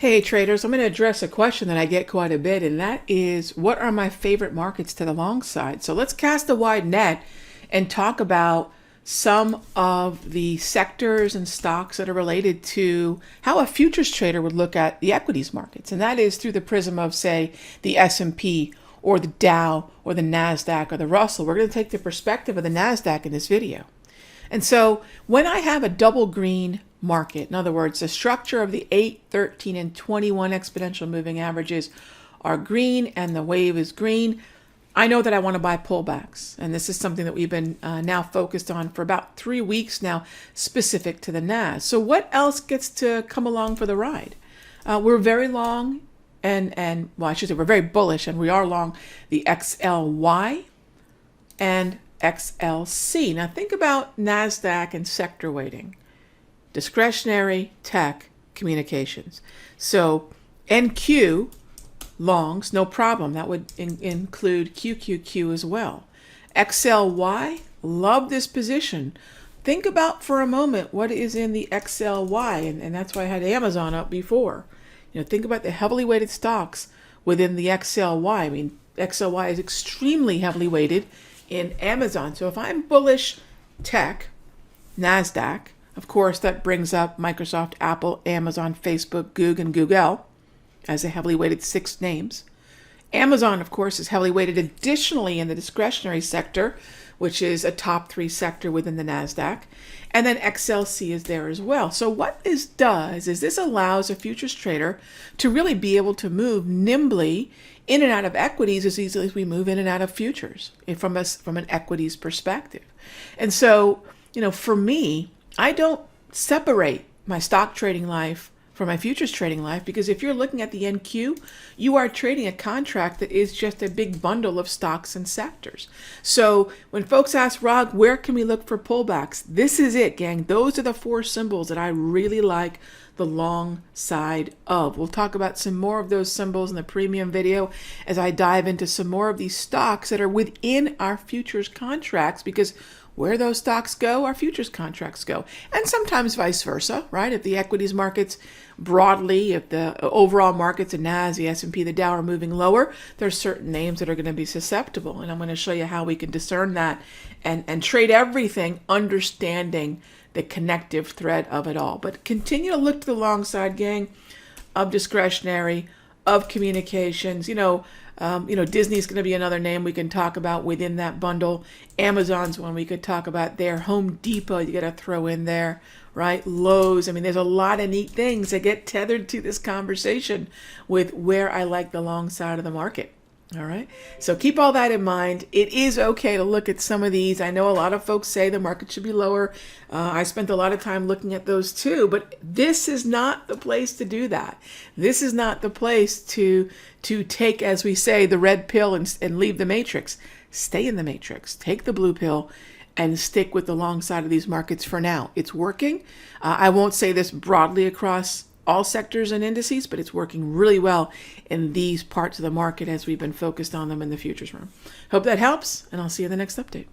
Hey traders, I'm going to address a question that I get quite a bit, and that is, what are my favorite markets to the long side? So let's cast a wide net and talk about some of the sectors and stocks that are related to how a futures trader would look at the equities markets. And that is through the prism of, say, the S&P or the Dow or the NASDAQ or the Russell. We're going to take the perspective of the NASDAQ in this video. And so when I have a double green market, in other words, the structure of the 8, 13, and 21 exponential moving averages are green and the wave is green, I know that I want to buy pullbacks. And this is something that we've been now focused on for about 3 weeks now, specific to the NAS. So what else gets to come along for the ride? We're very long and well, I should say we're very bullish, and we are long the XLY and XLC. Now think about NASDAQ and sector weighting. Discretionary, tech, communications. So NQ, longs, no problem. That would include QQQ as well. XLY, love this position. Think about for a moment what is in the XLY, and that's why I had Amazon up before. You know, think about the heavily weighted stocks within the XLY. I mean, XLY is extremely heavily weighted in Amazon. So if I'm bullish tech, NASDAQ, of course, that brings up Microsoft, Apple, Amazon, Facebook, Google, and Google as a heavily weighted 6 names. Amazon, of course, is heavily weighted additionally in the discretionary sector, which is a top 3 sector within the NASDAQ. And then XLC is there as well. So what this does is this allows a futures trader to really be able to move nimbly in and out of equities as easily as we move in and out of futures from an equities perspective. And so, you know, for me, I don't separate my stock trading life from my futures trading life, because if you're looking at the NQ, you are trading a contract that is just a big bundle of stocks and sectors. So when folks ask, Rog, where can we look for pullbacks? This is it, gang. Those are the 4 symbols that I really like the long side of. We'll talk about some more of those symbols in the premium video as I dive into some more of these stocks that are within our futures contracts, because where those stocks go, our futures contracts go. And sometimes vice versa, right? If the equities markets broadly, if the overall markets, the NAS, the S&P, the Dow are moving lower, there's certain names that are going to be susceptible. And I'm going to show you how we can discern that and trade everything, understanding the connective thread of it all. But continue to look to the long side, gang, of discretionary, of communications. Disney's going to be another name we can talk about within that bundle. Amazon's one we could talk about there. Home Depot, you got to throw in there, right? Lowe's. I mean, there's a lot of neat things that get tethered to this conversation with where I like the long side of the market. All right. So keep all that in mind. It is okay to look at some of these. I know a lot of folks say the market should be lower. I spent a lot of time looking at those too, but this is not the place to do that. This is not the place to take, as we say, the red pill and leave the matrix. Stay in the matrix. Take the blue pill and stick with the long side of these markets for now. It's working. I won't say this broadly across all sectors and indices, but it's working really well in these parts of the market as we've been focused on them in the futures room. Hope that helps, and I'll see you in the next update.